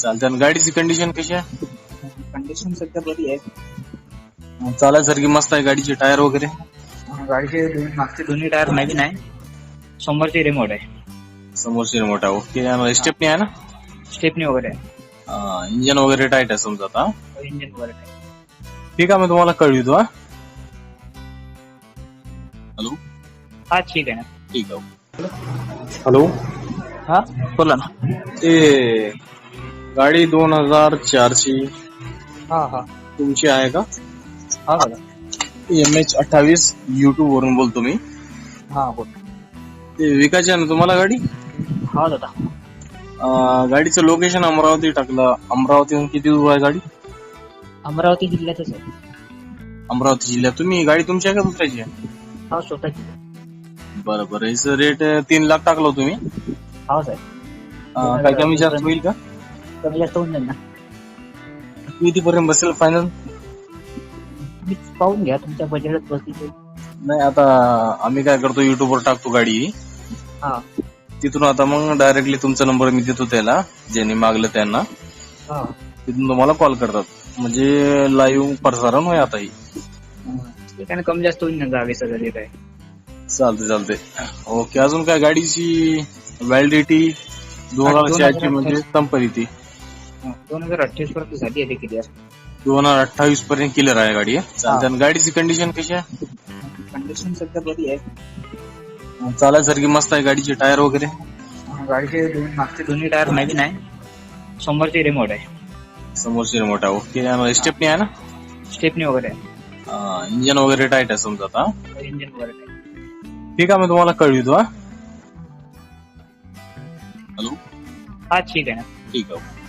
चालते. आणि गाडीची कंडिशन कशी आहे? कंडिशन सध्या बरी आहे. चालायसारखी मस्त आहे गाडीचे टायर वगैरे? गाडीचे मागचे दोन्ही टायर नवीन आहे. समोरची रिमोट आहे. समोरची रिमोट आहे. ओके. आणि स्टेपनी आहे ना? स्टेपनी वगैरे आहे. इंजन वगैरे टाईट आहे समजा आता. इंजिन वगैरे आहे. ठीक आहे, मी तुम्हाला कळवितो. हॅलो. हा ठीक आहे ना. ठीक आहे. हॅलो. हा बोला ना. ते गाडी 2004 ची हा हा तुमची आहे का? हा दादा. MH28 YouTube वरून बोलतो मी. हा बोल. ते विकायची आहे ना तुम्हाला गाडी? हा दादा. गाडीचं लोकेशन अमरावती टाकलं. अमरावतीहून किती दूर आहे गाडी? अमरावती जिल्ह्यातच आहे. अमरावती जिल्ह्यात. तुम्ही गाडी तुमची आहे का दुसऱ्याची आहे? हा स्वतःची. बरं बरं. याचं रेट 3 लाख टाकलो तुम्ही. हा साहेब. काय कमी जास्त होईल का? कमी जास्त होऊन जाईल ना. कितीपर्यंत बसेल फायनल? तुम्ही पाहून घ्या तुमच्या बजेटात बसतील. नाही, आता आम्ही काय करतो, युट्यूबवर टाकतो गाडी. हा तिथून आता मग डायरेक्टली तुमचा नंबर मी देतो त्याला, ज्यांनी मागलं त्यांना. हा तिथून तुम्हाला कॉल करतात. म्हणजे लाईव्ह प्रसारण होय आता ही. ठीक आहे ना. कमी जास्त होईल ना. 10-20 हजार आहे. चालते चालते. ओके. अजून काय गाडीची व्हॅलिडिटी 2004 म्हणजे संपली ती. 2028 पर्यंत झाली आहे किती 2028 पर्यंत क्लिअर आहे गाडी. चालते. आणि गाडीची कंडिशन कशी आहे? कंडिशन सध्या बरी आहे. चालायसारखी मस्त आहे गाडीचे टायर वगैरे? गाडीचे मागचे दोन्ही टायर नवीन आहे. समोरची रिमोट आहे. समोरची रिमोट आहे. ओके. आणि स्टेपनी आहे ना? स्टेपनी वगैरे आहे. इंजन वगैरे टाईट आहे समजा आता. इंजिन वगैरे आहे. ठीक आहे, मी तुम्हाला कळवितो. हॅलो. हा ठीक आहे ना. ठीक आहे.